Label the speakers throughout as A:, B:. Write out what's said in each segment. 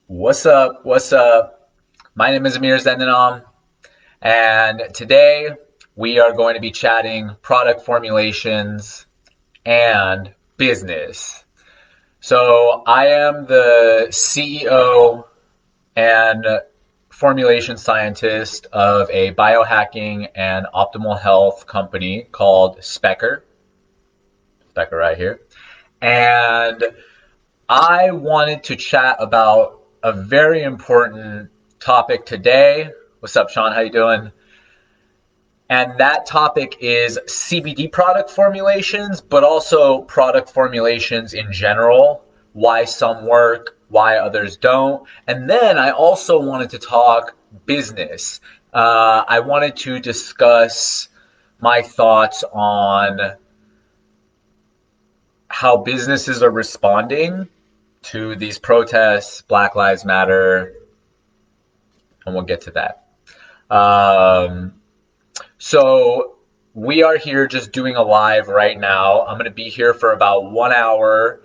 A: What's up? What's up? My name is Amir, and today we are going to be chatting product formulations and business. So, I am the CEO and formulation scientist of a biohacking and optimal health company called Spekr. Spekr right here. And I wanted to chat about a very important topic today. What's up, Sean? How you doing? And that topic is CBD product formulations, but also product formulations in general, why some work, why others don't. And then I also wanted to talk business. I wanted to discuss my thoughts on how businesses are responding to these protests, Black Lives Matter, and we'll get to that. Um, so we are here just doing a live right now. I'm going to be here for about 1 hour.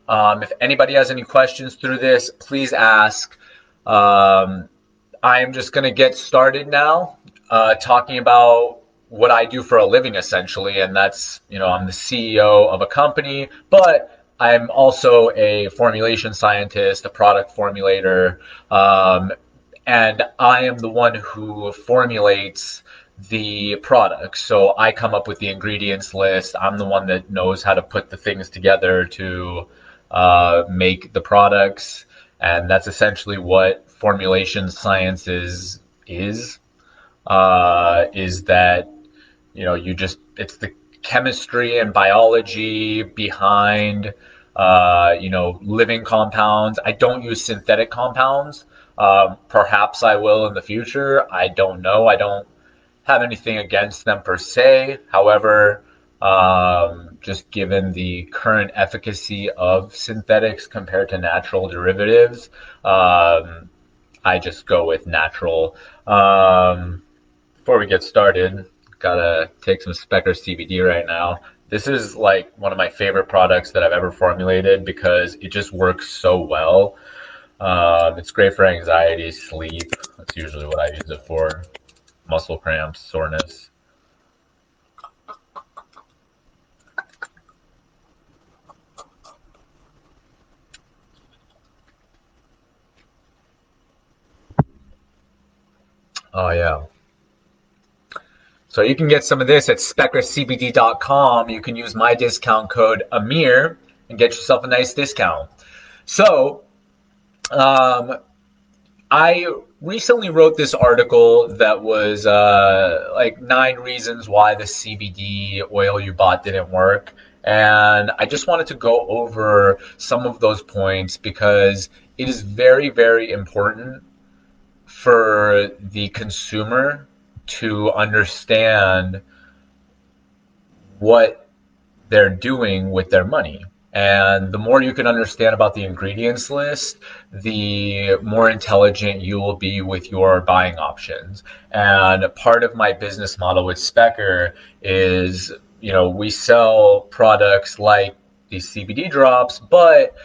A: If anybody has any questions through this, please ask. I am just going to get started now, talking about what I do for a living, essentially, and that's, I'm the CEO of a company, but I'm also a formulation scientist, a product formulator, and I am the one who formulates the products. So I come up with the ingredients list. I'm the one that knows how to put the things together to make the products, and that's essentially what formulation science is that you just it's the chemistry and biology behind living compounds. I don't use synthetic compounds. Perhaps I will in the future. I don't know. I don't have anything against them per se. However, just given the current efficacy of synthetics compared to natural derivatives, I just go with natural. Before we get started, gotta take some Spekr CBD right now. This is like one of my favorite products that I've ever formulated because it just works so well. It's great for anxiety, sleep. That's usually what I use it for. Muscle cramps, soreness. Oh yeah. So you can get some of this at spekrcbd.com. You can use my discount code Amir and get yourself a nice discount. So, um, I recently wrote this article that was like 9 reasons why the CBD oil you bought didn't work. And I just wanted to go over some of those points because it is very, very important for the consumer to understand what they're doing with their money. And the more you can understand about the ingredients list, the more intelligent you will be with your buying options. And part of my business model with Spekr is, we sell products like these CBD drops, but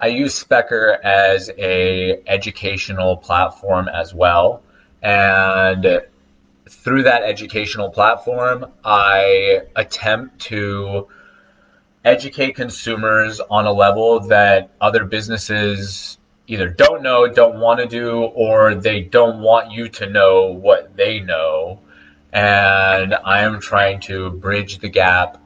A: I use Spekr as a educational platform as well. And through that educational platform, I attempt to educate consumers on a level that other businesses either don't know, don't want to do, or they don't want you to know what they know. And I am trying to bridge the gap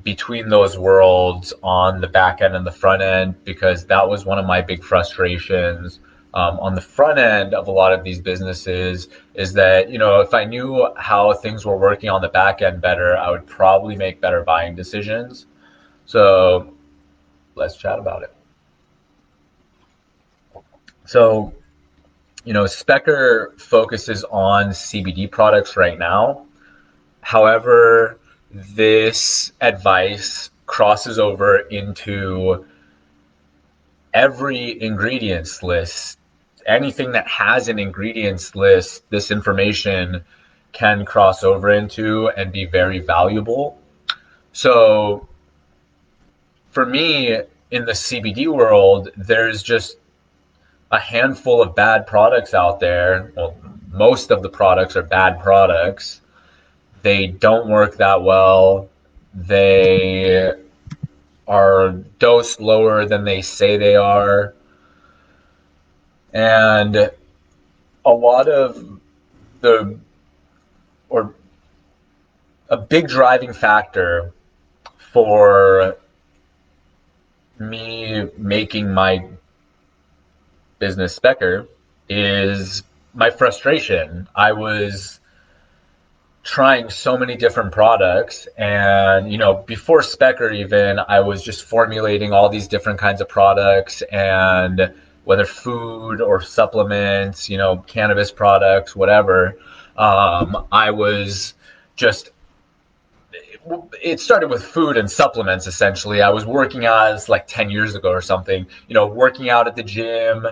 A: between those worlds on the back end and the front end because that was one of my big frustrations on the front end of a lot of these businesses is that if I knew how things were working on the back end better, I would probably make better buying decisions. So let's chat about it. So, Spekr focuses on CBD products right now. However, this advice crosses over into every ingredients list. Anything that has an ingredients list, this information can cross over into and be very valuable. So for me, in the CBD world, there's just a handful of bad products out there. Well, most of the products are bad products. They don't work that well. They are dosed lower than they say they are. And a lot of the, or a big driving factor for me making my business Spekr is my frustration. I was trying so many different products, and before Spekr, even I was just formulating all these different kinds of products, and whether food or supplements, cannabis products, whatever. I was just It started with food and supplements. Essentially, I was working out, it's like 10 years ago or something, working out at the gym,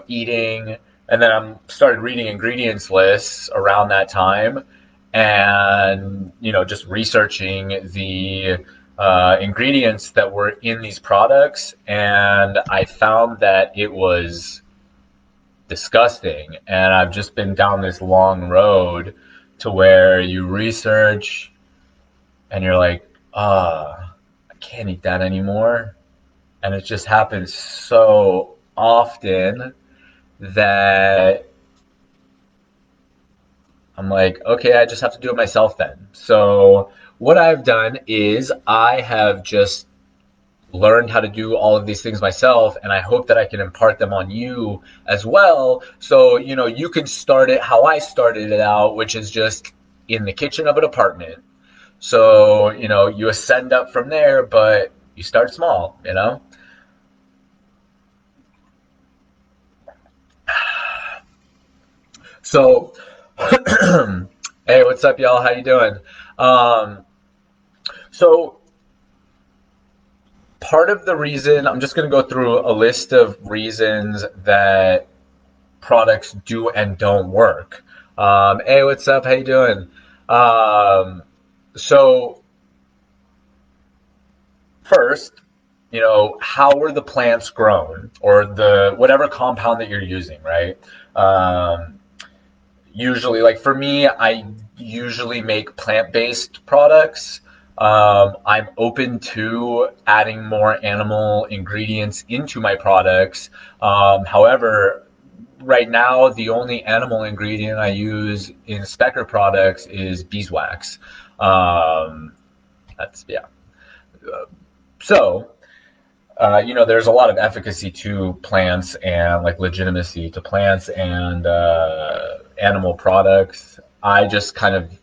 A: eating. And then I started reading ingredients lists around that time, and just researching the ingredients that were in these products, and I found that it was disgusting. And I've just been down this long road to where you research and you're like, I can't eat that anymore. And it just happens so often that I'm like, okay, I just have to do it myself then. So what I've done is I have just learned how to do all of these things myself, and I hope that I can impart them on you as well. So you can start it how I started it out, which is just in the kitchen of an apartment. So you ascend up from there, but you start small. So hey, what's up, y'all? How you doing? um so part of the reason, I'm just going to go through a list of reasons that products do and don't work. Hey, what's up? How you doing? Um, so first, how were the plants grown, or the whatever compound that you're using, right? Um, Usually, like for me, I usually make plant-based products. I'm open to adding more animal ingredients into my products. However, right now, the only animal ingredient I use in Spekr products is beeswax. Um, that's yeah. So there's a lot of efficacy to plants, and like legitimacy to plants and animal products. I just kind of,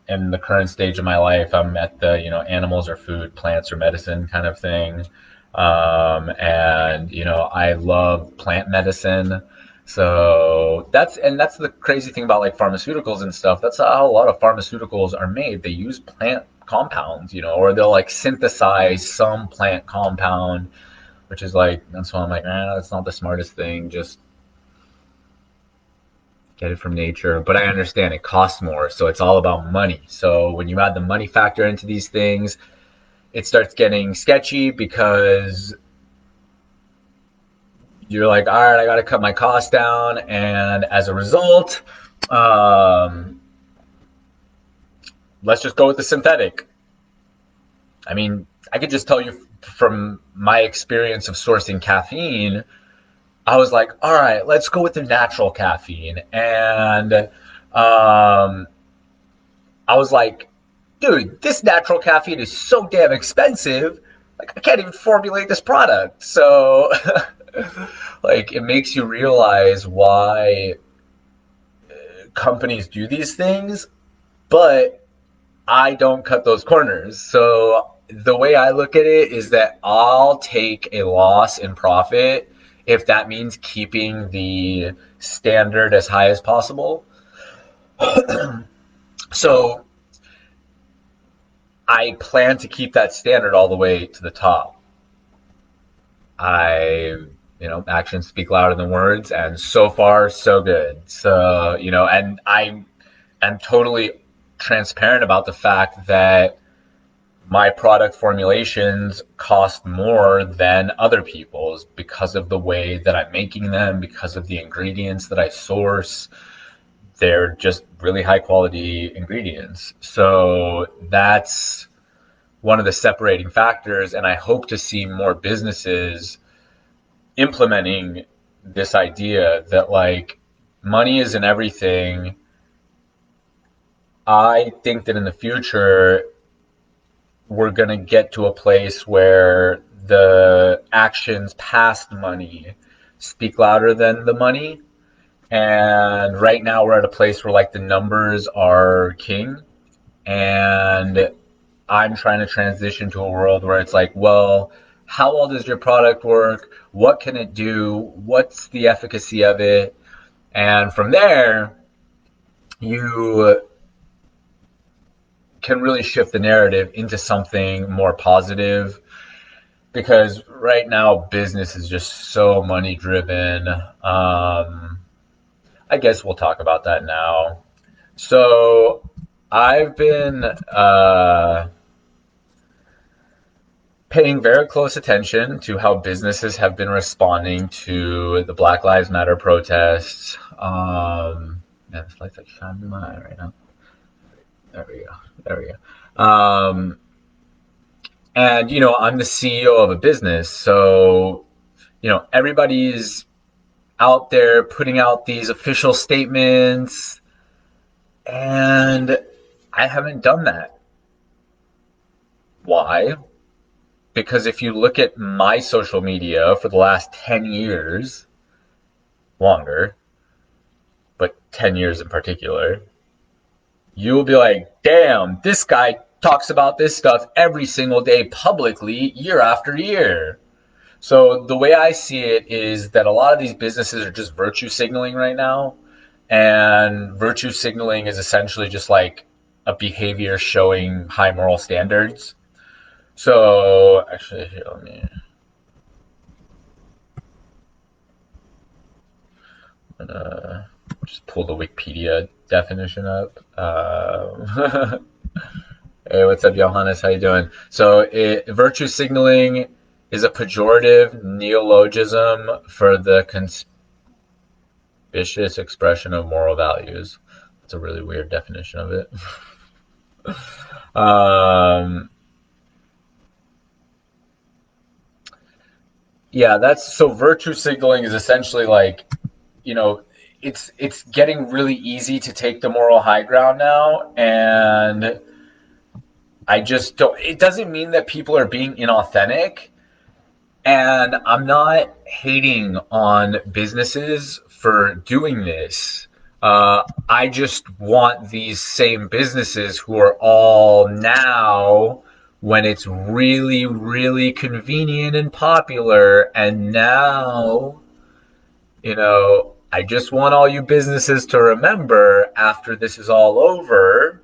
A: in the current stage of my life, I'm at the animals are food, plants are medicine kind of thing. And I love plant medicine. So that's the crazy thing about like pharmaceuticals and stuff. That's how a lot of pharmaceuticals are made. They use plant compounds, or they'll like synthesize some plant compound, which is like, that's why I'm like, that's not the smartest thing. Just get it from nature. But I understand it costs more, so it's all about money. So when you add the money factor into these things, it starts getting sketchy, because you're like, all right, I got to cut my costs down, and as a result, um, let's just go with the synthetic. I mean, I could just tell you from my experience of sourcing caffeine, I was like, all right, let's go with the natural caffeine. And I was like, dude, this natural caffeine is so damn expensive. Like, I can't even formulate this product. So, like, it makes you realize why companies do these things, but I don't cut those corners. So, the way I look at it is that I'll take a loss in profit if that means keeping the standard as high as possible. So I plan to keep that standard all the way to the top. Actions speak louder than words, and so far, so good. So, and I am totally transparent about the fact that my product formulations cost more than other people's because of the way that I'm making them, because of the ingredients that I source. They're just really high quality ingredients. So that's one of the separating factors. And I hope to see more businesses implementing this idea that, like, money isn't everything. I think that in the future, we're going to get to a place where the actions past money speak louder than the money. And right now we're at a place where, like, the numbers are king. And I'm trying to transition to a world where it's like, well, how well does your product work? What can it do? What's the efficacy of it? And from there, you can really shift the narrative into something more positive, because right now business is just so money driven. I guess we'll talk about that now. So I've been paying very close attention to how businesses have been responding to the Black Lives Matter protests. Man, this light's like shining in my eye right now. There we go. There we go. And, I'm the CEO of a business. So, everybody's out there putting out these official statements. And I haven't done that. Why? Because if you look at my social media for the last 10 years, longer, but 10 years in particular, you will be like, damn, this guy talks about this stuff every single day publicly, year after year. So the way I see it is that a lot of these businesses are just virtue signaling right now. And virtue signaling is essentially just like a behavior showing high moral standards. So actually, here, let me. I'm gonna just pull the Wikipedia definition up. Hey, what's up, Johannes? How you doing? So, virtue signaling is a pejorative neologism for the conspicuous expression of moral values. That's a really weird definition of it. Yeah, that's so. Virtue signaling is essentially like, it's getting really easy to take the moral high ground now, and I just don't. It doesn't mean that people are being inauthentic. And I'm not hating on businesses for doing this. I just want these same businesses who are all now, when it's really, really convenient and popular, and now, I just want all you businesses to remember after this is all over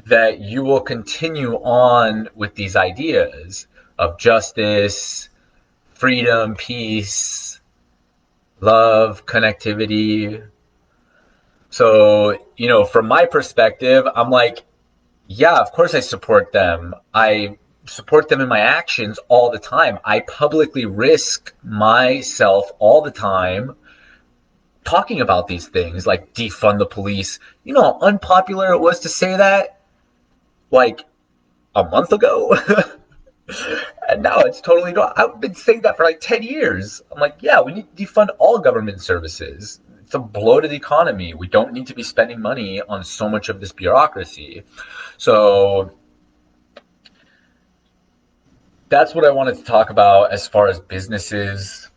A: that you will continue on with these ideas of justice, freedom, peace, love, connectivity. So, from my perspective, I'm like, yeah, of course I support them. I support them in my actions all the time. I publicly risk myself all the time talking about these things, like defund the police. You know how unpopular it was to say that like a month ago? And now it's totally not. I've been saying that for like 10 years. I'm like, yeah, we need to defund all government services. It's a blow to the economy. We don't need to be spending money on so much of this bureaucracy. So that's what I wanted to talk about as far as businesses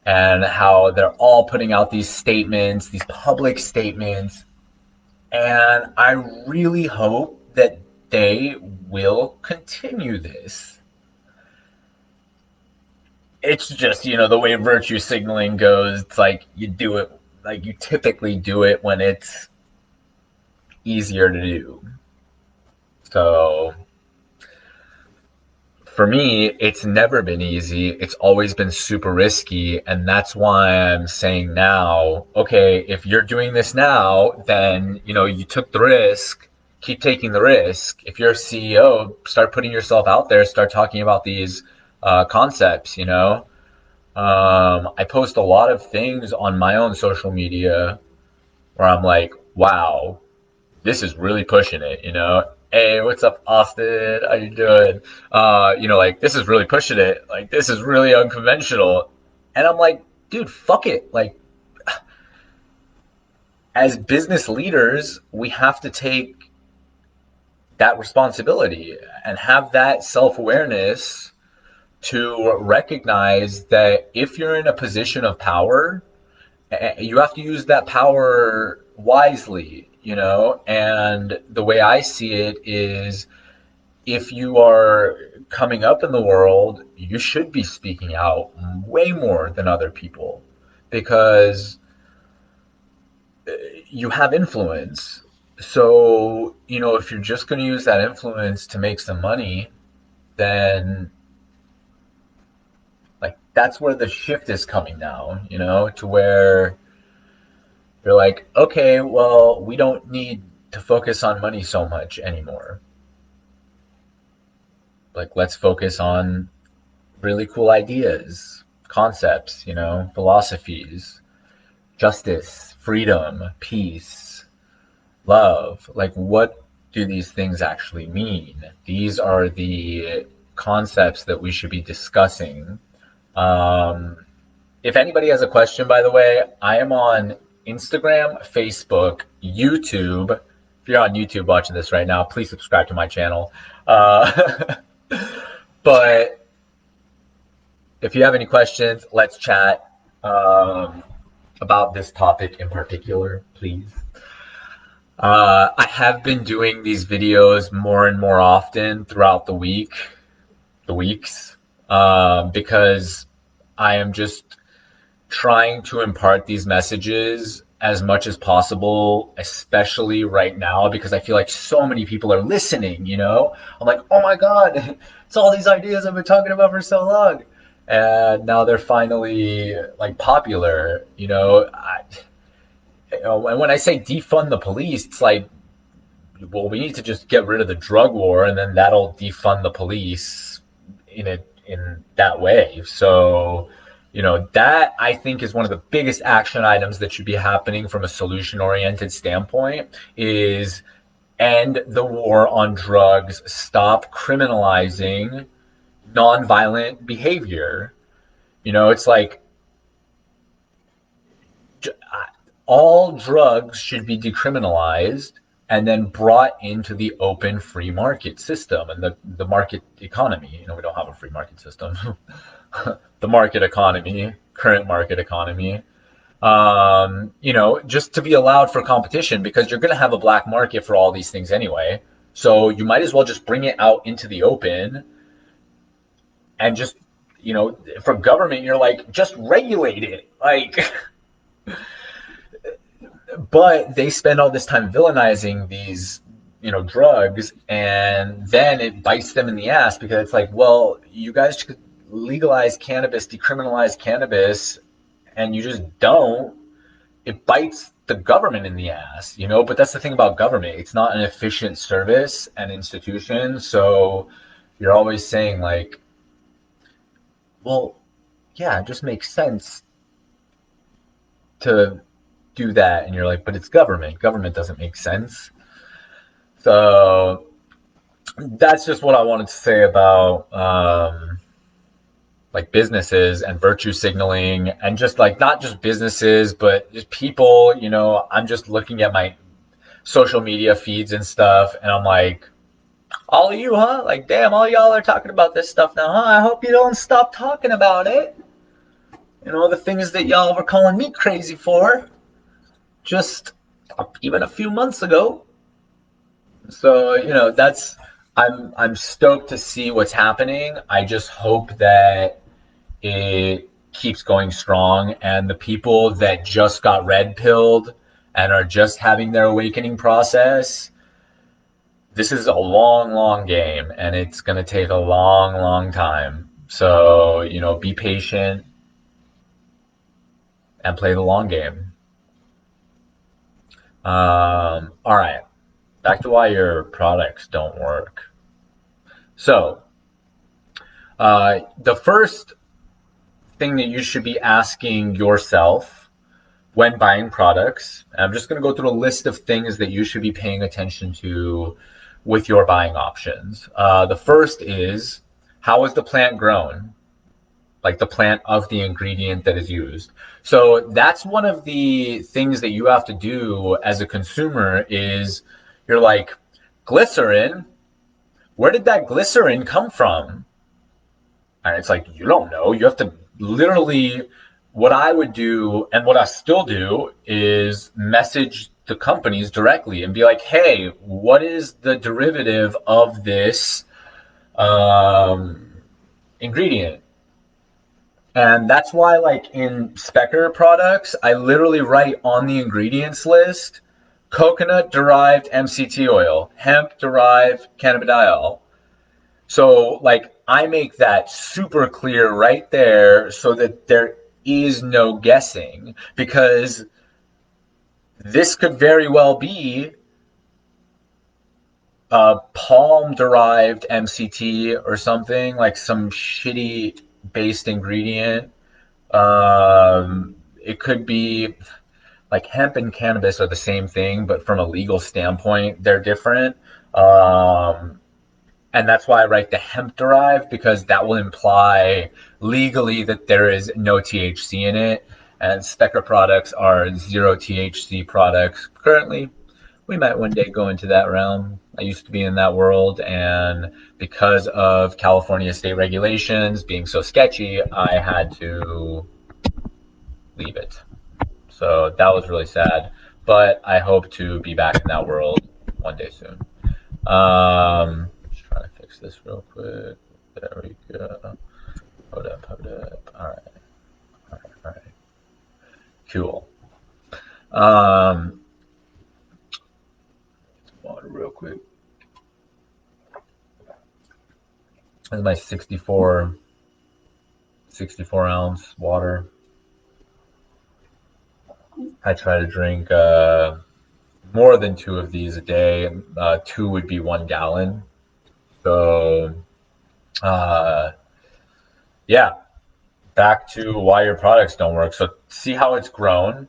A: and how they're all putting out these statements, these public statements. And I really hope that they will continue this. It's just, the way virtue signaling goes, it's like you do it, like you typically do it when it's easier to do. So for me, it's never been easy. It's always been super risky. And that's why I'm saying now, okay, if you're doing this now, then, you took the risk. keep taking the risk. If you're a CEO, start putting yourself out there, start talking about these concepts, you know. I post a lot of things on my own social media where I'm like, wow, this is really pushing it, you know. Hey, what's up, Austin? How you doing? You know, like this is really pushing it. Like this is really unconventional. And I'm like, dude, fuck it. Like as business leaders, we have to take that responsibility and have that self-awareness to recognize that if you're in a position of power, you have to use that power wisely, you know? And the way I see it is if you are coming up in the world, you should be speaking out way more than other people because you have influence. So, you know, if you're just going to use that influence to make some money, then like that's where the shift is coming now, you know, to where you're like, okay, well, we don't need to focus on money so much anymore. Like, let's focus on really cool ideas, concepts, you know, philosophies, justice, freedom, peace, love. Like, what do these things actually mean? These are the concepts that we should be discussing. Um, if anybody has a question, by the way, I am on Instagram, Facebook, YouTube. If you're on YouTube watching this right now, please subscribe to my channel. Uh, but if you have any questions, let's chat about this topic in particular, please. I have been doing these videos more and more often throughout the weeks, because I am just trying to impart these messages as much as possible, especially right now, because I feel like so many people are listening, you know? I'm like, oh my God, it's all these ideas I've been talking about for so long. And now they're finally like popular, you know? And when I say defund the police, it's like, well, we need to just get rid of the drug war and then that'll defund the police in that way. So, you know, that I think is one of the biggest action items that should be happening from a solution oriented standpoint is end the war on drugs, stop criminalizing nonviolent behavior. You know, it's like all drugs should be decriminalized and then brought into the open free market system and the market economy. You know, we don't have a free market system. The market economy, current market economy, you know, just to be allowed for competition because you're going to have a black market for all these things anyway. So you might as well just bring it out into the open and just, you know, for government, you're like, just regulate it. Like, but they spend all this time villainizing these, you know, drugs, and then it bites them in the ass because it's like, well, you guys could legalize cannabis, decriminalize cannabis, and you just don't. It bites the government in the ass, you know. But that's the thing about government; it's not an efficient service and institution. So you're always saying like, well, yeah, it just makes sense to do that, and you're like, but it's government. Government doesn't make sense. So that's just what I wanted to say about like businesses and virtue signaling, and just like not just businesses, but just people. You know, I'm just looking at my social media feeds and stuff, and I'm like, all of you, huh? Like, damn, all y'all are talking about this stuff now, huh? I hope you don't stop talking about it. You know, the things that y'all were calling me crazy for just even a few months ago. So, you know, that's I'm stoked to see what's happening. I just hope that it keeps going strong and the people that just got red pilled and are just having their awakening process, this is a long, long game and it's going to take a long, long time. So, you know, be patient and play the long game. All right. back to why your products don't work. So, the first thing that you should be asking yourself when buying products, I'm just going to go through a list of things that you should be paying attention to with your buying options. The first is, how is the plant grown? Like the plant of the ingredient that is used. So that's one of the things that you have to do as a consumer is you're like, glycerin, where did that glycerin come from? And it's like, you don't know. You have to literally, what I would do and what I still do is message the companies directly and be like, hey, what is the derivative of this ingredient? And that's why, like in Spekr products, I literally write on the ingredients list coconut derived MCT oil, hemp derived cannabidiol. So, like, I make that super clear right there so that there is no guessing, because this could very well be a palm derived MCT or something, like some shitty based ingredient. It could be like hemp and cannabis are the same thing, but from a legal standpoint, they're different. And that's why I write the hemp derived, because that will imply legally that there is no THC in it. And Spekr products are zero THC products. Currently, we might one day go into that realm. I used to be in that world, and because of California state regulations being so sketchy, I had to leave it. So that was really sad. But I hope to be back in that world one day soon. Just trying to fix this real quick. There we go. Hold up. All right. Cool. Water real quick. This is my 64 ounce water. I try to drink more than 2 of these a day. 2 would be 1 gallon. So, yeah, back to why your products don't work. So see how it's grown,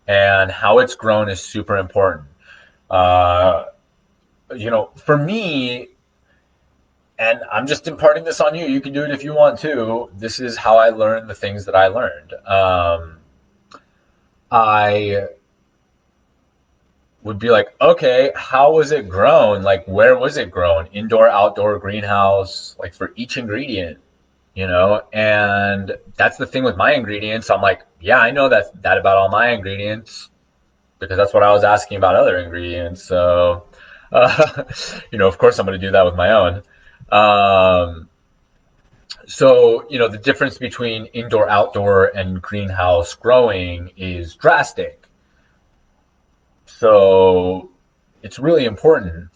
A: and how it's grown is super important. For me, and I'm just imparting this on you, you can do it if you want to. This is how I learned the things that I learned. I would be like, okay, how was it grown? Like, where was it grown? Indoor, outdoor, greenhouse, like for each ingredient, And that's the thing with my ingredients. I'm like, yeah, I know that about all my ingredients, because that's what I was asking about other ingredients. So, of course I'm going to do that with my own. So, the difference between indoor, outdoor, and greenhouse growing is drastic. So it's really important.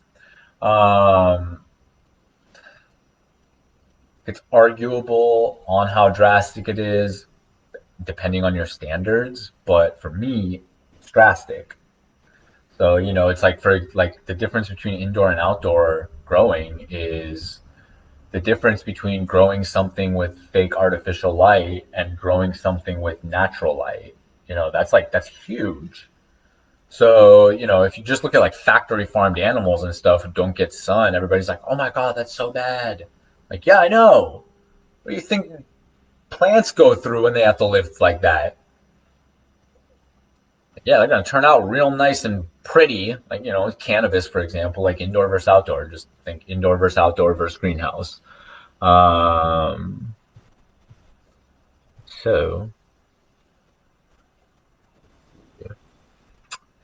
A: It's arguable on how drastic it is, depending on your standards. But for me, it's drastic. So, it's like the difference between indoor and outdoor growing is the difference between growing something with fake artificial light and growing something with natural light. That's huge. So, if you just look at like factory farmed animals and stuff who don't get sun, everybody's like, oh my God, that's so bad. Like, yeah, I know. What do you think plants go through when they have to live like that? Yeah, they're going to turn out real nice and pretty. Like, cannabis, for example, like indoor versus outdoor. Just think indoor versus greenhouse. So, if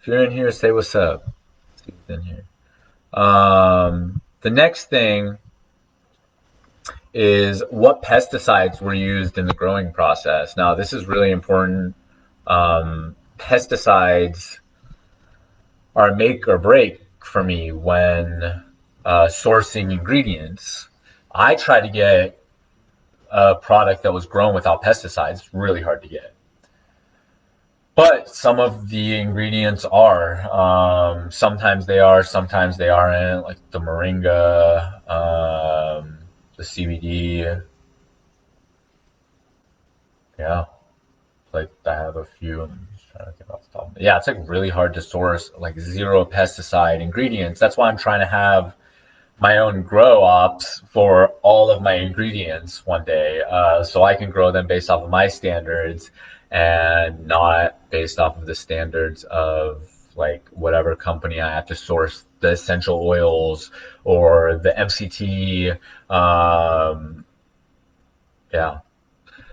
A: you're in here, say what's up. See what's in here. The next thing is what pesticides were used in the growing process. Now, this is really important. Pesticides are make or break for me when sourcing ingredients. I try to get a product that was grown without pesticides. It's really hard to get. But some of the ingredients are. Sometimes they are, sometimes they aren't. Like the moringa, the CBD. Yeah, like I have a few. I'm just trying to think off the top. Yeah, it's like really hard to source like zero pesticide ingredients. That's why I'm trying to have my own grow ops for all of my ingredients one day, so I can grow them based off of my standards and not based off of the standards of like whatever company I have to source the essential oils or the MCT. Yeah.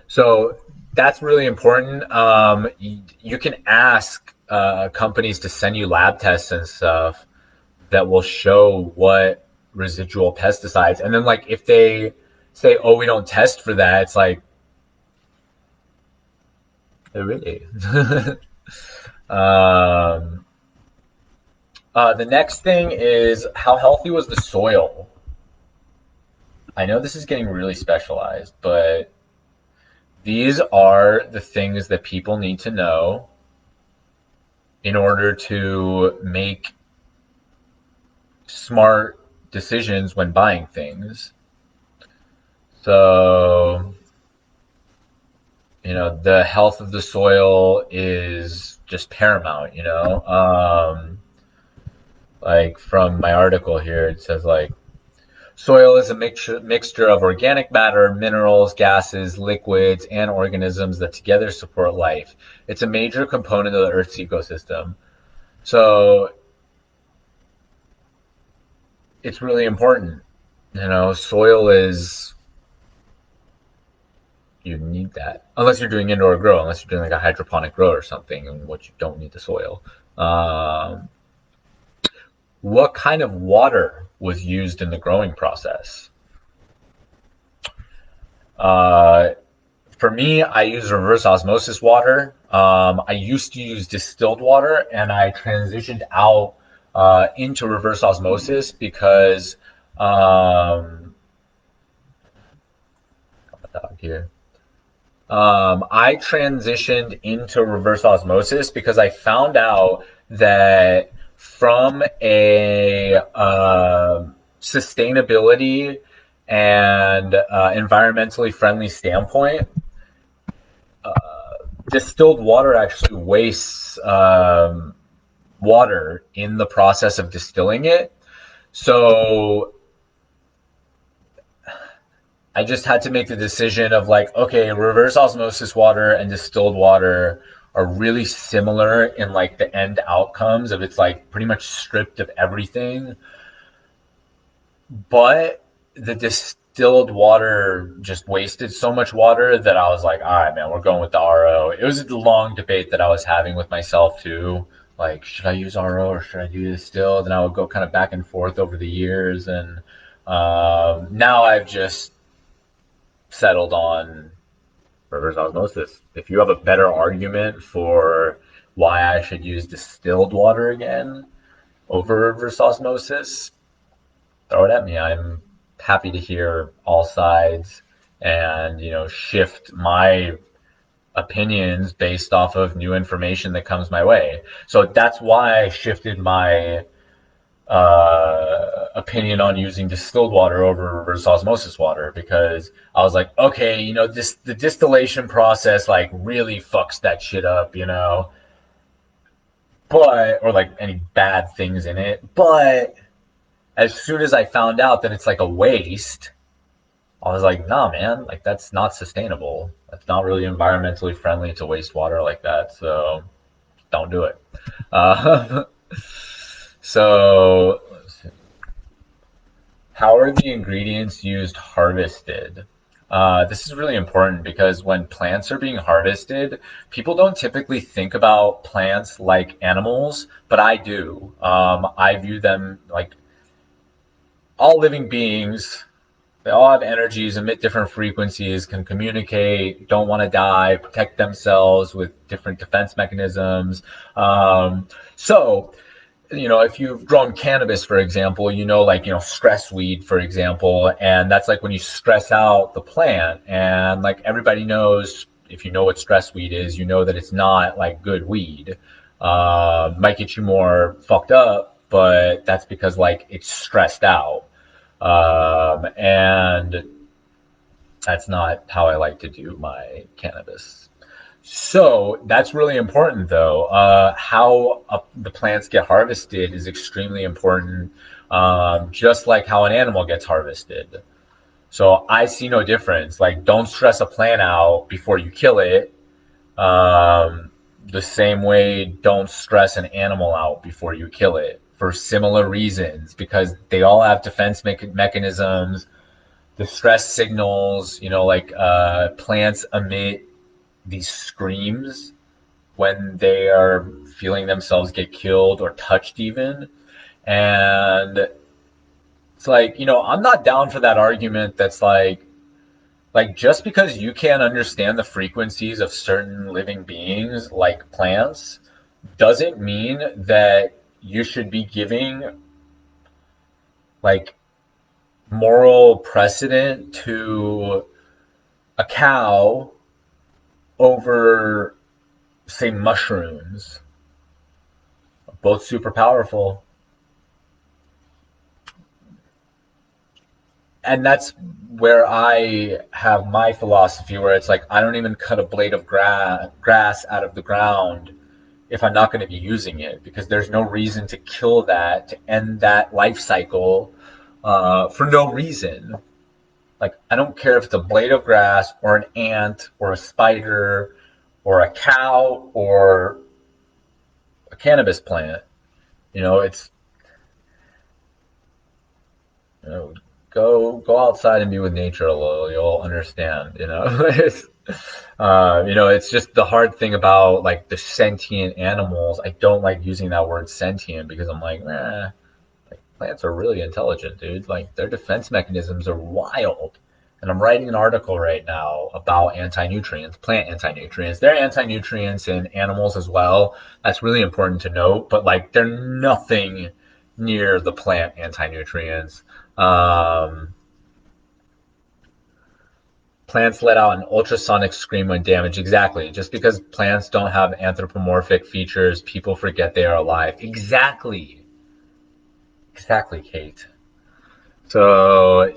A: So that's really important. You can ask companies to send you lab tests and stuff that will show what residual pesticides. And then like if they say, "Oh, we don't test for that," it's like, "Oh, really?" um, the next thing is how healthy was the soil? I know this is getting really specialized, but these are the things that people need to know in order to make smart decisions when buying things. So, the health of the soil is just paramount, like from my article here, it says like soil is a mixture of organic matter, minerals, gases, liquids, and organisms that together support life. It's a major component of the Earth's ecosystem. So it's really important. Soil is, you need that. Unless you're doing indoor grow, unless you're doing like a hydroponic grow or something, in which you don't need the soil. What kind of water was used in the growing process? Uh, for me, I use reverse osmosis water. I used to use distilled water, and I transitioned out into reverse osmosis because here. I transitioned into reverse osmosis because I found out that from a sustainability and environmentally friendly standpoint, distilled water actually wastes water in the process of distilling it. So I just had to make the decision of like, okay, reverse osmosis water and distilled water are really similar in like the end outcomes of it's like pretty much stripped of everything, but the distilled water just wasted so much water that I was like, all right, man, we're going with the RO. It was a long debate that I was having with myself too. Like, should I use RO or should I do distilled? And I would go kind of back and forth over the years. And now I've just settled on reverse osmosis. If you have a better argument for why I should use distilled water again over reverse osmosis, throw it at me. I'm happy to hear all sides and, shift my opinions based off of new information that comes my way. So that's why I shifted my opinion on using distilled water over reverse osmosis water because I was like, okay, the distillation process like really fucks that shit up, but or like any bad things in it. But as soon as I found out that it's like a waste, I was like, nah, man, like that's not sustainable. That's not really environmentally friendly to waste water like that. So don't do it. Uh, so how are the ingredients used harvested? This is really important because when plants are being harvested, people don't typically think about plants like animals, but I do. I view them like all living beings. They all have energies, emit different frequencies, can communicate, don't want to die, protect themselves with different defense mechanisms. So if you've grown cannabis, for example, like, stress weed, for example, and that's like when you stress out the plant. And like everybody knows, if you know what stress weed is, you know that it's not like good weed. Might get you more fucked up, but that's because like it's stressed out. And that's not how I like to do my cannabis. So that's really important, though. How the plants get harvested is extremely important, just like how an animal gets harvested. So I see no difference. Like, don't stress a plant out before you kill it. Um, the same way, don't stress an animal out before you kill it for similar reasons, because they all have defense mechanisms, the stress signals. Like plants emit these screams when they are feeling themselves get killed or touched, even. And it's like, I'm not down for that argument that's like just because you can't understand the frequencies of certain living beings like plants doesn't mean that you should be giving like moral precedent to a cow over, say, mushrooms. Both super powerful. And that's where I have my philosophy, where it's like I don't even cut a blade of grass out of the ground if I'm not going to be using it, because there's no reason to kill that, to end that life cycle for no reason. Like, I don't care if it's a blade of grass or an ant or a spider or a cow or a cannabis plant. It's you know, go outside and be with nature a little. You'll understand. It's just the hard thing about like the sentient animals. I don't like using that word sentient because I'm like, like plants are really intelligent, dude. Like their defense mechanisms are wild. And I'm writing an article right now about anti-nutrients, plant anti-nutrients. There are anti-nutrients in animals as well. That's really important to note, but like they're nothing near the plant anti-nutrients. Um, Plants let out an ultrasonic scream when damaged. Exactly. Just because plants don't have anthropomorphic features, people forget they are alive. Exactly. Exactly, Kate. So,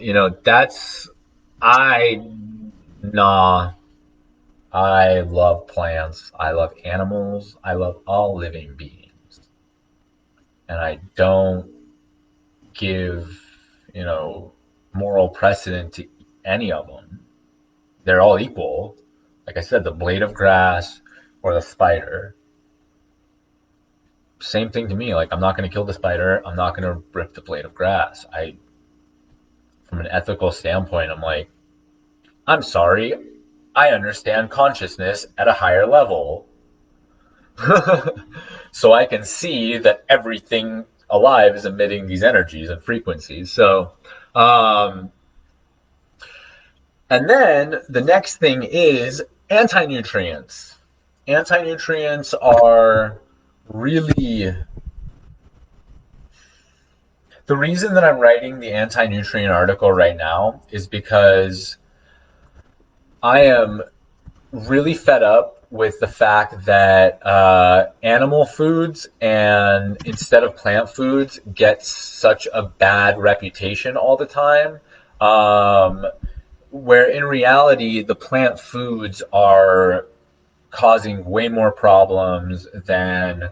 A: I, nah, I love plants. I love animals. I love all living beings. And I don't give, you know, moral precedent to any of them. They're all equal. Like I said, the blade of grass or the spider. Same thing to me. Like, I'm not going to kill the spider. I'm not going to rip the blade of grass. From an ethical standpoint, I'm like, I'm sorry. I understand consciousness at a higher level. So I can see that everything alive is emitting these energies and frequencies. Um, and then the next thing is anti-nutrients. Anti-nutrients are really the reason that I'm writing the anti-nutrient article right now is because I am really fed up with the fact that animal foods and instead of plant foods get such a bad reputation all the time. Where in reality, the plant foods are causing way more problems than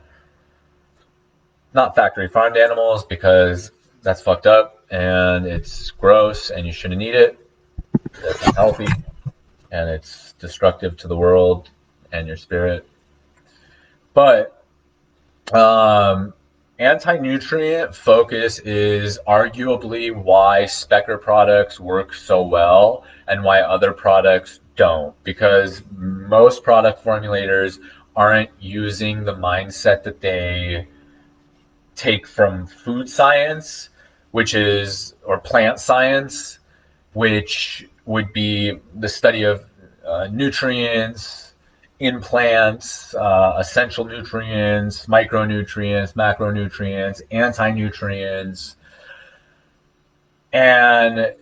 A: not factory farmed animals, because that's fucked up and it's gross and you shouldn't eat it. It's unhealthy and it's destructive to the world and your spirit. But anti-nutrient focus is arguably why Spekr products work so well and why other products don't, because most product formulators aren't using the mindset that they take from food science, or plant science, which would be the study of nutrients in plants, essential nutrients, micronutrients, macronutrients, anti-nutrients, and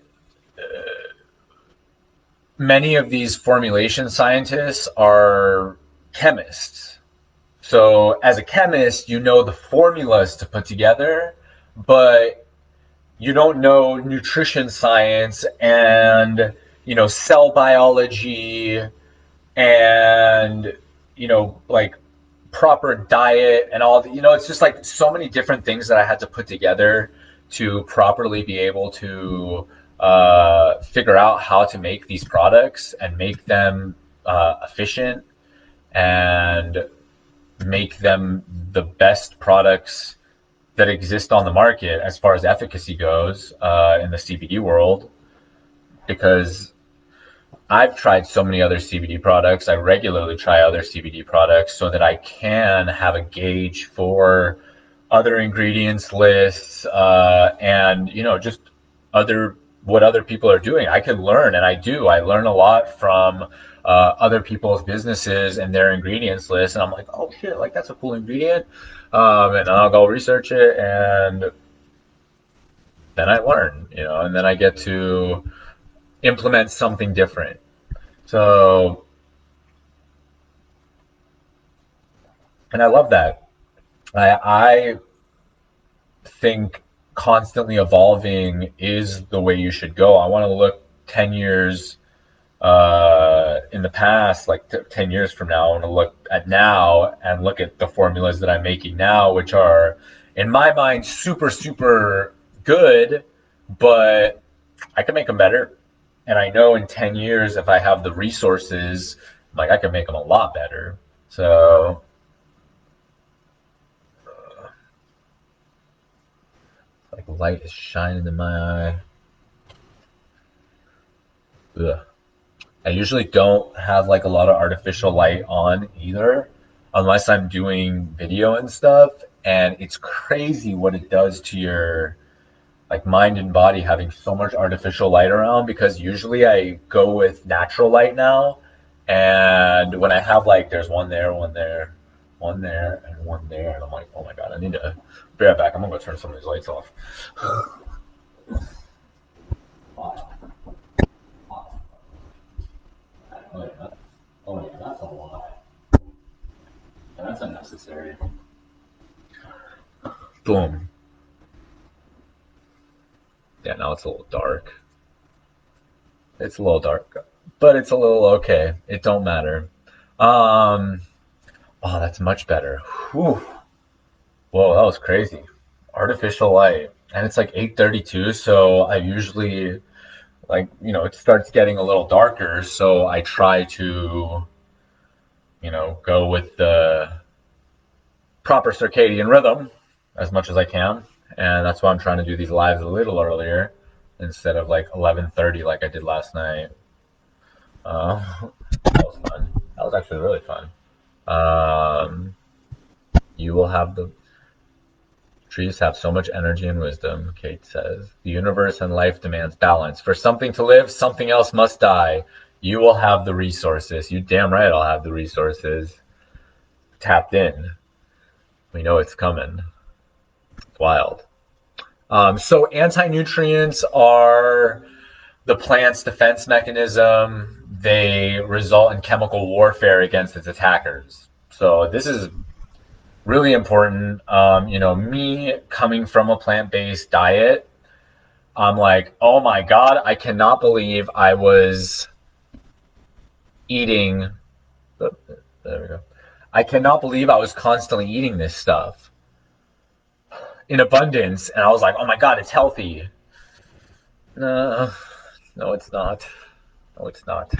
A: many of these formulation scientists are chemists. So as a chemist, you know the formulas to put together, but you don't know nutrition science and cell biology and like proper diet and all it's just like so many different things that I had to put together to properly be able to figure out how to make these products and make them efficient and make them the best products that exist on the market as far as efficacy goes in the CBD world, because I've tried so many other CBD products. I regularly try other CBD products so that I can have a gauge for other ingredients lists and just other what other people are doing. I can learn, and I do. I learn a lot from other people's businesses and their ingredients lists, and I'm like, oh shit, like that's a cool ingredient, and I'll go research it, and then I learn, and then I get to implement something different. So, and I love that. I think constantly evolving is the way you should go. I want to look 10 years in the past, like 10 years from now. I want to look at now and look at the formulas that I'm making now, which are, in my mind, super, super good, but I can make them better. And I know in 10 years, if I have the resources, like I can make them a lot better. So, like light is shining in my eye. Ugh. I usually don't have like a lot of artificial light on either, unless I'm doing video and stuff. And it's crazy what it does to your like mind and body having so much artificial light around, because usually I go with natural light now. And when I have like there's one there, one there, one there, and one there, and I'm like, oh my god, I need to be right back. I'm gonna go turn some of these lights off. Oh yeah, oh yeah, that's a lot. That's unnecessary. Boom. Yeah, now it's a little dark. It's a little dark, but it's a little okay. It don't matter. Um, oh, that's much better. Whew. Whoa, that was crazy. Artificial light, and it's like 8:32, so I usually like it starts getting a little darker, so I try to go with the proper circadian rhythm as much as I can, and that's why I'm trying to do these lives a little earlier instead of like 11:30 like I did last night. That was fun. That was actually really fun. Um, you will have the trees have so much energy and wisdom, Kate says. The universe and life demands balance. For something to live, something else must die. You will have the resources. You damn right I'll have the resources tapped in. We know it's coming. It's wild. So anti-nutrients are the plant's defense mechanism. They result in chemical warfare against its attackers. So this is really important. Me coming from a plant-based diet, I'm like, oh my God, I cannot believe I was eating. Oh, there we go. I cannot believe I was constantly eating this stuff in abundance. And I was like, oh my God, it's healthy. No, no, it's not. No, it's not.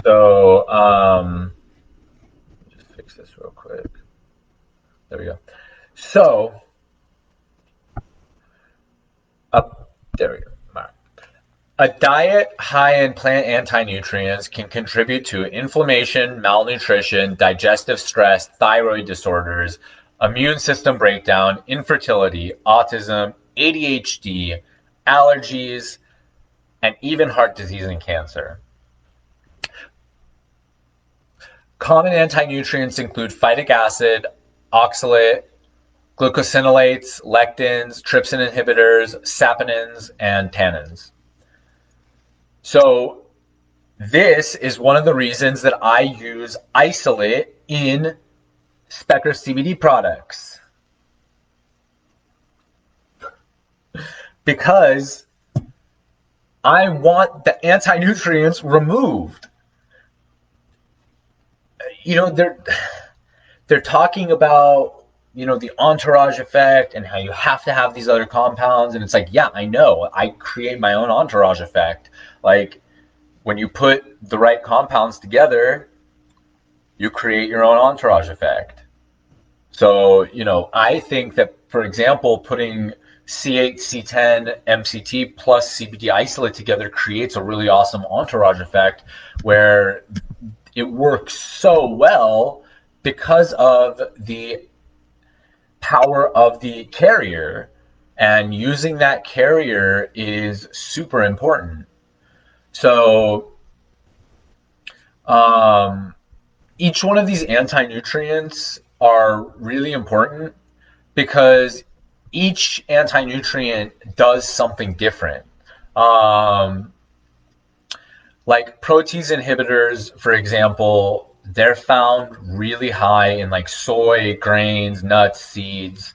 A: So, just fix this real quick. There we go. So, up there we go. All right. A diet high in plant anti-nutrients can contribute to inflammation, malnutrition, digestive stress, thyroid disorders, immune system breakdown, infertility, autism, ADHD, allergies, and even heart disease and cancer. Common anti-nutrients include phytic acid, oxalate, glucosinolates, lectins, trypsin inhibitors, saponins, and tannins. So This is one of the reasons that I use isolate in Spekr CBD products. Because I want the anti-nutrients removed. You know, they're talking about, you know, the entourage effect and how you have to have these other compounds, and it's like, yeah, I know. I create my own entourage effect. Like, when you put the right compounds together, you create your own entourage effect. So, you know, I think that, for example, putting C8, C10, MCT plus CBD isolate together creates a really awesome entourage effect where it works so well because of the power of the carrier, and using that carrier is super important. So, um, each one of these anti-nutrients are really important because each anti-nutrient does something different. Um, like protease inhibitors, for example, they're found really high in like soy, grains, nuts, seeds,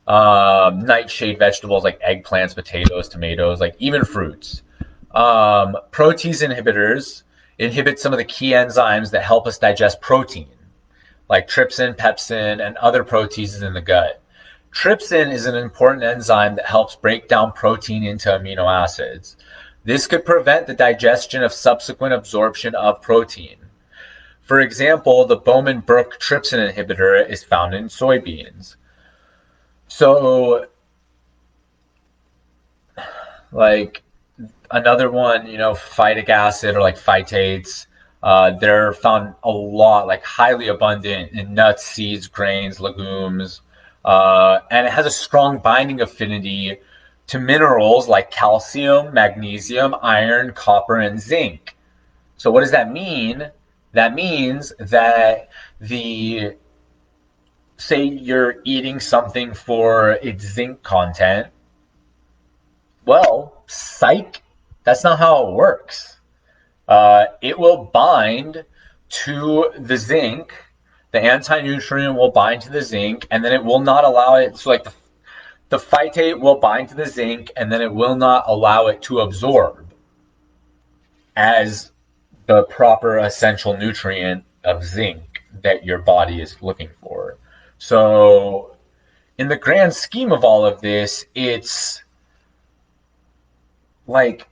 A: nightshade vegetables like eggplants, potatoes, tomatoes, like even fruits. Protease inhibitors inhibit some of the key enzymes that help us digest protein, like trypsin, pepsin, and other proteases in the gut. Trypsin is an important enzyme that helps break down protein into amino acids. This could prevent the digestion of subsequent absorption of protein. For example, the Bowman-Burke trypsin inhibitor is found in soybeans. So, like, another one, you know, phytic acid or like phytates, they're found a lot, like highly abundant in nuts, seeds, grains, legumes, and it has a strong binding affinity to minerals like calcium, magnesium, iron, copper, and zinc. So what does that mean? That means that the say you're eating something for its zinc content. Well, psych, that's not how it works. It will bind to the zinc. The anti-nutrient will bind to the zinc, and then it will not allow it. So, like the phytate will bind to the zinc, and then it will not allow it to absorb as the proper essential nutrient of zinc that your body is looking for. So, in the grand scheme of all of this, it's like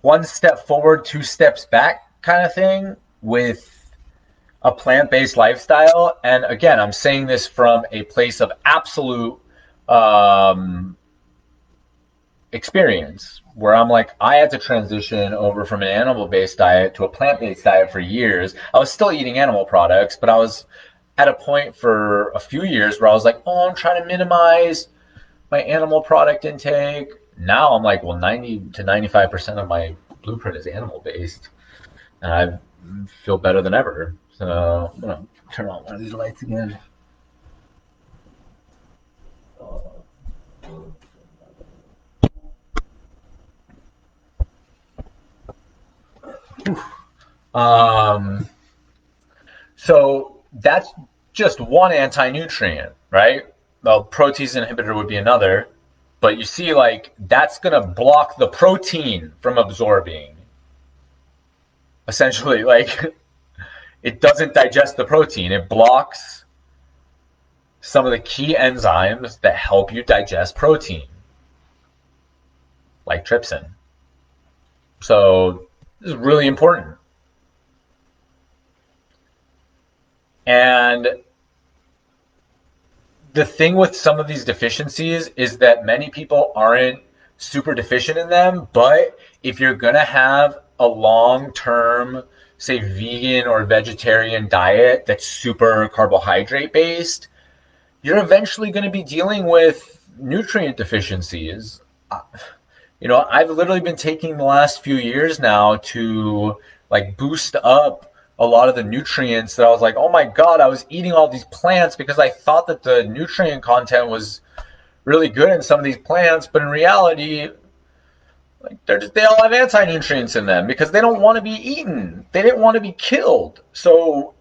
A: one step forward, two steps back kind of thing with a plant-based lifestyle. And again, I'm saying this from a place of absolute um, experience where I'm like, I had to transition over from an animal-based diet to a plant-based diet for years. I was still eating animal products, but I was at a point for a few years where I was like, oh, I'm trying to minimize my animal product intake. Now I'm like, well, 90 to 95% of my blueprint is animal based, and I feel better than ever. So I'm gonna turn on one of these lights again. Um, so that's just one anti-nutrient, right? Well, protease inhibitor would be another, but you see, like that's gonna block the protein from absorbing. Essentially, like it doesn't digest the protein; it blocks some of the key enzymes that help you digest protein, like trypsin. So this is really important. And the thing with some of these deficiencies is that many people aren't super deficient in them, but if you're going to have a long-term, say, vegan or vegetarian diet that's super carbohydrate based, you're eventually going to be dealing with nutrient deficiencies. You know, I've literally been taking the last few years now to like boost up a lot of the nutrients that I was like, oh my God, I was eating all these plants because I thought that the nutrient content was really good in some of these plants, but in reality, They all have anti-nutrients in them because they don't want to be eaten. They didn't want to be killed. So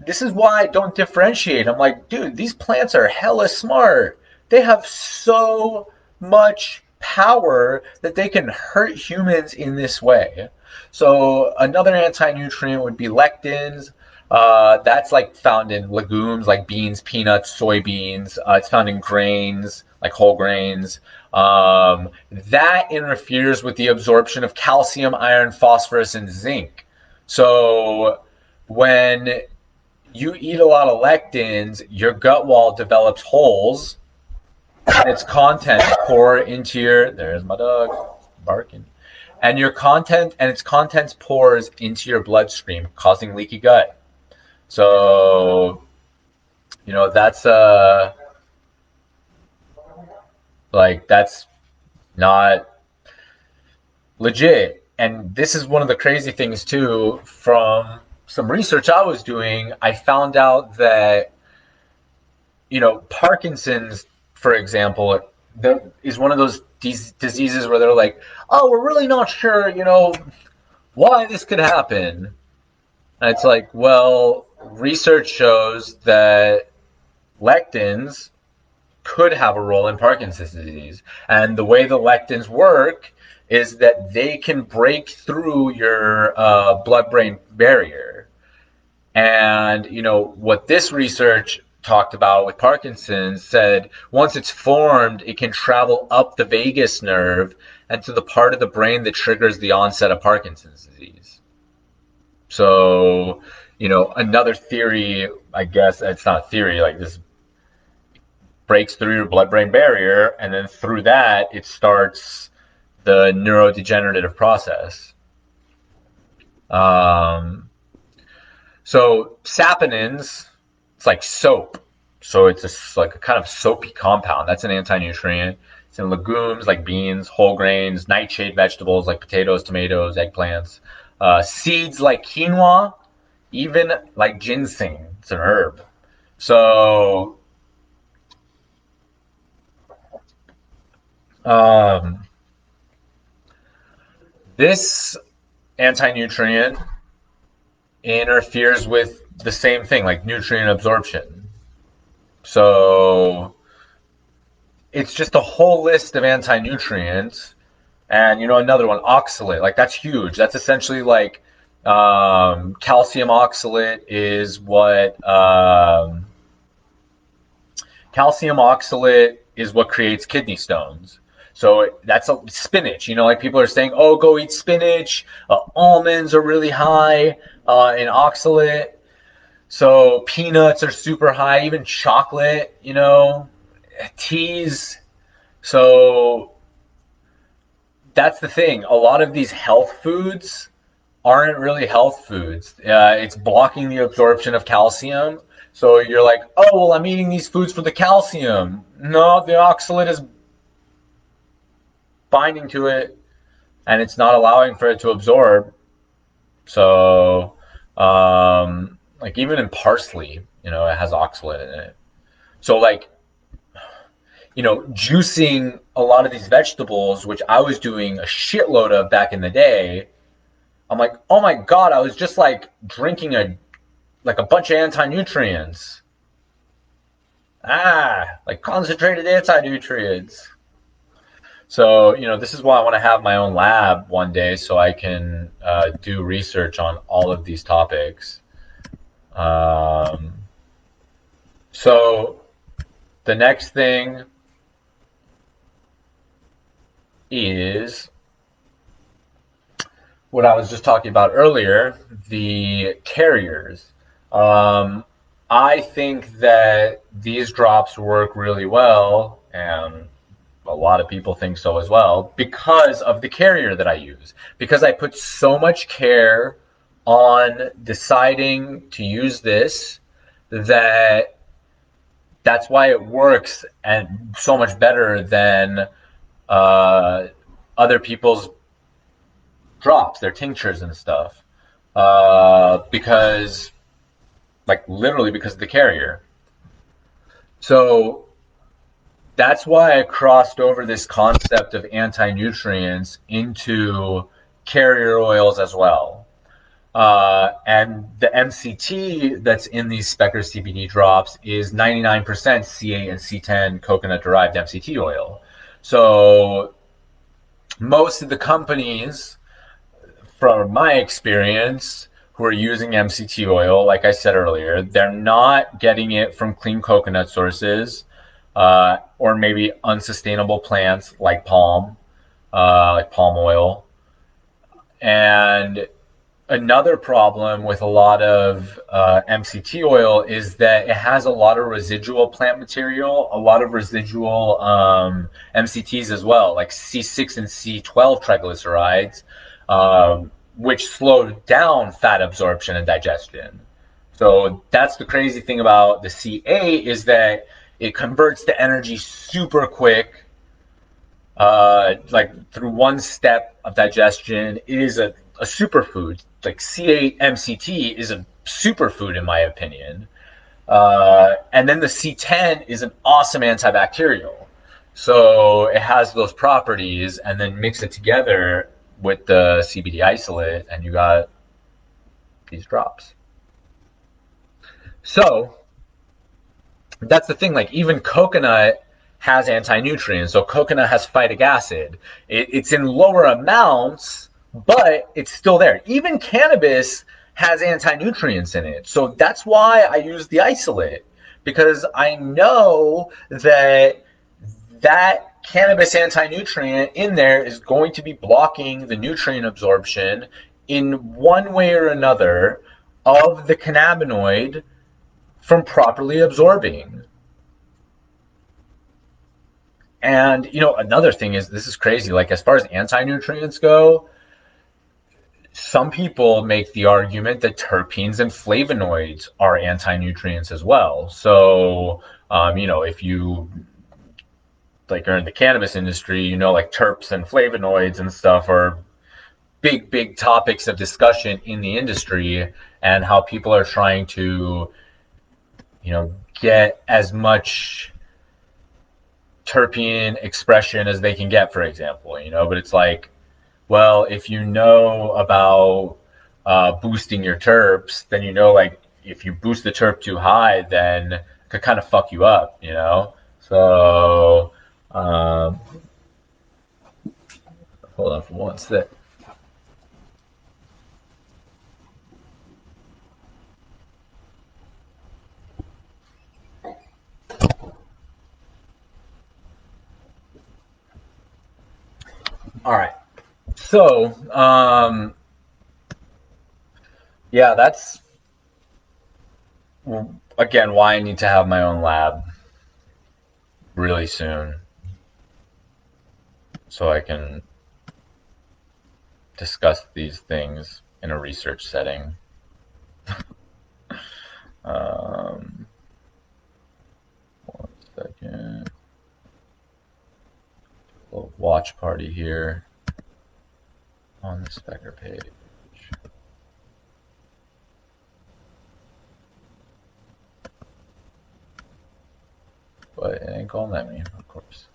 A: this is why I don't differentiate. I'm like, dude, these plants are hella smart. They have so much power that they can hurt humans in this way. So another anti-nutrient would be lectins. That's like found in legumes like beans, peanuts, soybeans. It's found in grains like whole grains. That interferes with the absorption of calcium, iron, phosphorus, and zinc. So when you eat a lot of lectins, your gut wall develops holes, and its content pour into your. There's my dog barking. And your content and its contents pours into your bloodstream, causing leaky gut. So, that's that's not legit. And this is one of the crazy things too. From some research I was doing, I found out that Parkinson's, for example, is one of those diseases where they're like, oh, we're really not sure, why this could happen. And it's like, well, research shows that lectins could have a role in Parkinson's disease. And the way the lectins work is that they can break through your blood-brain barrier. And, what this research talked about with Parkinson's said once it's formed, it can travel up the vagus nerve and to the part of the brain that triggers the onset of Parkinson's disease. So, another theory, I guess it's not a theory, like this breaks through your blood-brain barrier, and then through that, it starts the neurodegenerative process. So saponins, it's like soap. So it's like a kind of soapy compound. That's an anti-nutrient. It's in legumes like beans, whole grains, nightshade vegetables like potatoes, tomatoes, eggplants, seeds like quinoa, even like ginseng. It's an herb. So this anti-nutrient interferes with the same thing, like nutrient absorption. So it's just a whole list of anti-nutrients. And another one, oxalate, like that's huge. That's essentially like calcium oxalate is what creates kidney stones. So that's spinach. Like people are saying, oh, go eat spinach. Almonds are really high in oxalate. So peanuts are super high, even chocolate, teas. So that's the thing. A lot of these health foods aren't really health foods. It's blocking the absorption of calcium. So you're like, oh, well, I'm eating these foods for the calcium. No, the oxalate is binding to it, and it's not allowing for it to absorb. So, like even in parsley, it has oxalate in it. So like, juicing a lot of these vegetables, which I was doing a shitload of back in the day, I'm like, oh my God, I was just like drinking a bunch of anti-nutrients. Like concentrated anti-nutrients. So, this is why I want to have my own lab one day so I can do research on all of these topics. So the next thing is what I was just talking about earlier, the carriers. I think that these drops work really well, and a lot of people think so as well, because of the carrier that I use. Because I put so much care on deciding to use this that's why it works and so much better than other people's drops, their tinctures and stuff. Because, like, literally because of the carrier. So That's why I crossed over this concept of anti-nutrients into carrier oils as well. And the MCT that's in these Spekr CBD drops is 99% C8 and C10 coconut derived MCT oil. So most of the companies, from my experience, who are using MCT oil, like I said earlier, they're not getting it from clean coconut sources, or maybe unsustainable plants like like palm oil. And another problem with a lot of MCT oil is that it has a lot of residual plant material, a lot of residual MCTs as well, like C6 and C12 triglycerides, which slow down fat absorption and digestion. So that's the crazy thing about the C8 is that it converts the energy super quick, like through one step of digestion. It is a superfood. Like C8 MCT is a superfood in my opinion. And then the C10 is an awesome antibacterial. So it has those properties, and then mix it together with the CBD isolate, and you got these drops. So that's the thing. Like even coconut has anti-nutrients. So coconut has phytic acid. It's in lower amounts, but it's still there. Even cannabis has anti-nutrients in it. So that's why I use the isolate, because I know that cannabis anti-nutrient in there is going to be blocking the nutrient absorption in one way or another of the cannabinoid from properly absorbing. And another thing is, this is crazy, like as far as anti-nutrients go, some people make the argument that terpenes and flavonoids are anti-nutrients as well. So if you like are in the cannabis industry, like terps and flavonoids and stuff are big topics of discussion in the industry, and how people are trying to get as much terpene expression as they can get, for example, but it's like, well, if you know about boosting your terps, then like if you boost the terp too high, then it could kind of fuck you up, So hold on for one sec. All right. So, yeah, that's again why I need to have my own lab really soon, so I can discuss these things in a research setting. One second. A little watch party here on the Spekr page. But it ain't gonna let me, of course.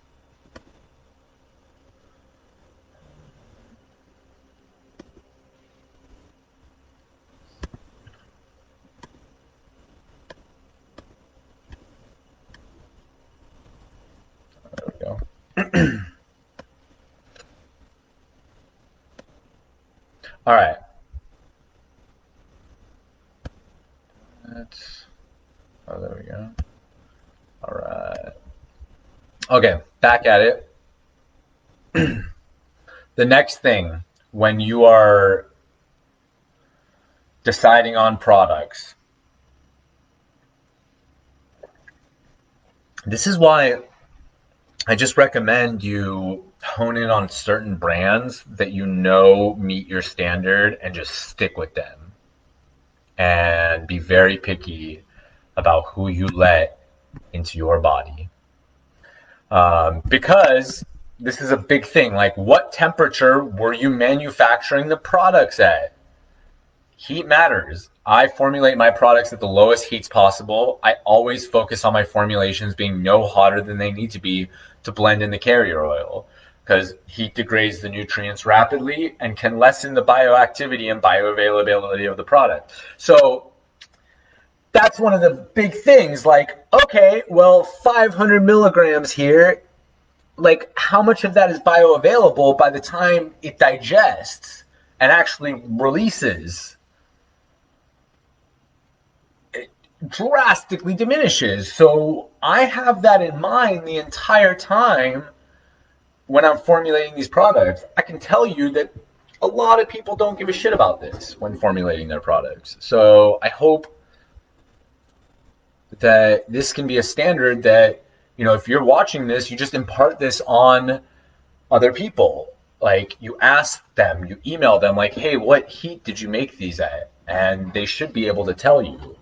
A: There we go. All right. Oh, there we go. All right. Okay, back at it. The next thing, when you are deciding on products, this is why I just recommend you hone in on certain brands that meet your standard, and just stick with them. And be very picky about who you let into your body. Because this is a big thing. Like, what temperature were you manufacturing the products at? Heat matters. I formulate my products at the lowest heats possible. I always focus on my formulations being no hotter than they need to be to blend in the carrier oil, because heat degrades the nutrients rapidly and can lessen the bioactivity and bioavailability of the product. So that's one of the big things. Like, okay, well, 500 milligrams here, like, how much of that is bioavailable by the time it digests and actually releases? It drastically diminishes. So I have that in mind the entire time when I'm formulating these products. I can tell you that a lot of people don't give a shit about this when formulating their products. So I hope that this can be a standard that, if you're watching this, you just impart this on other people. Like, you ask them, you email them, like, hey, what heat did you make these at? And they should be able to tell you.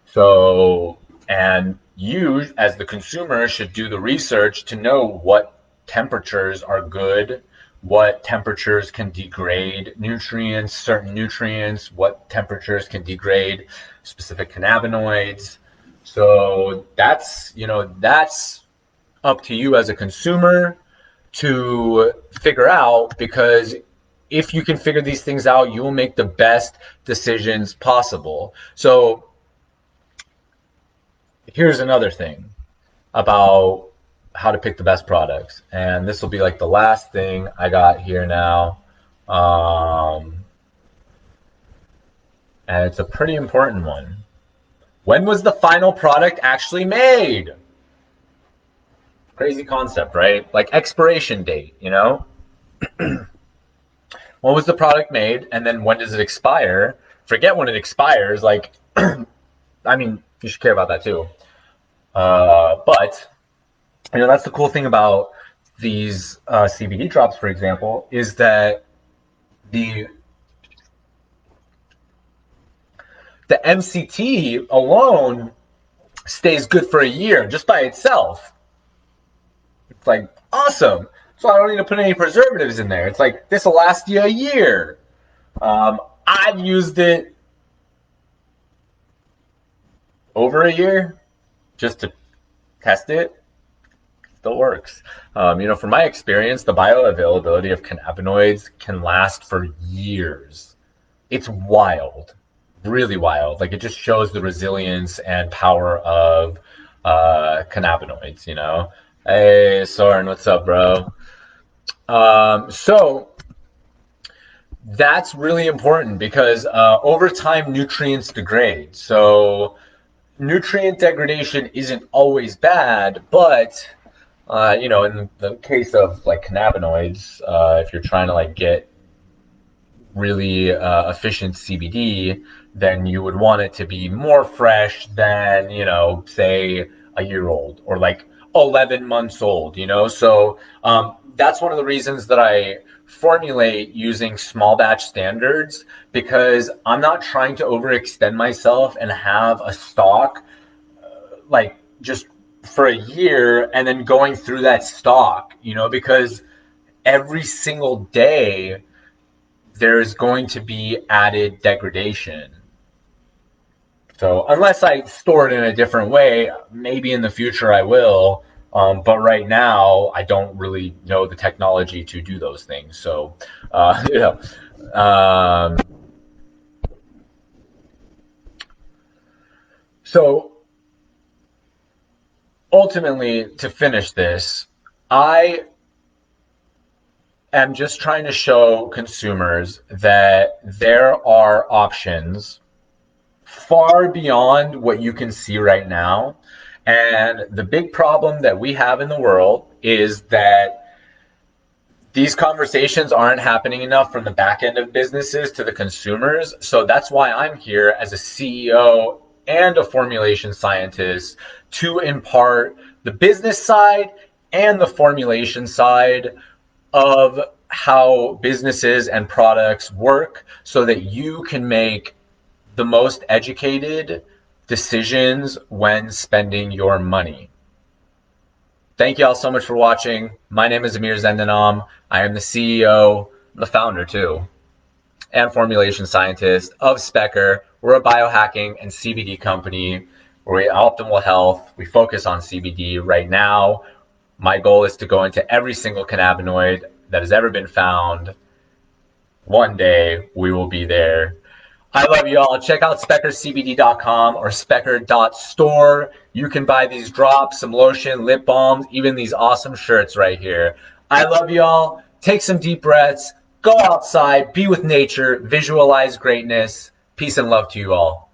A: So, and you, as the consumer, should do the research to know what temperatures are good, what temperatures can degrade nutrients, certain nutrients, what temperatures can degrade specific cannabinoids. So that's up to you as a consumer to figure out, because if you can figure these things out, you will make the best decisions possible. So here's another thing about how to pick the best products. And this will be like the last thing I got here now. And it's a pretty important one. When was the final product actually made? Crazy concept, right? Like expiration date, When was the product made? And then when does it expire? Forget when it expires. Like, I mean, you should care about that too. But that's the cool thing about these CBD drops, for example, is that the MCT alone stays good for a year just by itself. It's like awesome. So I don't need to put any preservatives in there. It's like, this will last you a year. I've used it over a year just to test it. Still works. From my experience, the bioavailability of cannabinoids can last for years. It's wild, really wild. Like, it just shows the resilience and power of cannabinoids. Hey, Soren, what's up, bro? So that's really important because over time nutrients degrade. So nutrient degradation isn't always bad, but in the case of like cannabinoids, if you're trying to like get really efficient CBD, then you would want it to be more fresh than, say a year old or like 11 months old, So that's one of the reasons that I formulate using small batch standards, because I'm not trying to overextend myself and have a stock like just for a year and then going through that stock, because every single day there's going to be added degradation. So unless I store it in a different way, maybe in the future I will. But right now, I don't really know the technology to do those things. So, so ultimately, to finish this, I am just trying to show consumers that there are options far beyond what you can see right now. And the big problem that we have in the world is that these conversations aren't happening enough from the back end of businesses to the consumers. So that's why I'm here as a CEO and a formulation scientist to impart the business side and the formulation side of how businesses and products work so that you can make the most educated decisions when spending your money. Thank you all so much for watching. My name is Amir Zendanam. I am the CEO, the founder too, and formulation scientist of Spekr. We're a biohacking and CBD company. We're optimal health. We focus on CBD right now. My goal is to go into every single cannabinoid that has ever been found. One day we will be there. I love you all. Check out SpekrCBD.com or Spekr.store. You can buy these drops, some lotion, lip balms, even these awesome shirts right here. I love you all. Take some deep breaths. Go outside. Be with nature. Visualize greatness. Peace and love to you all.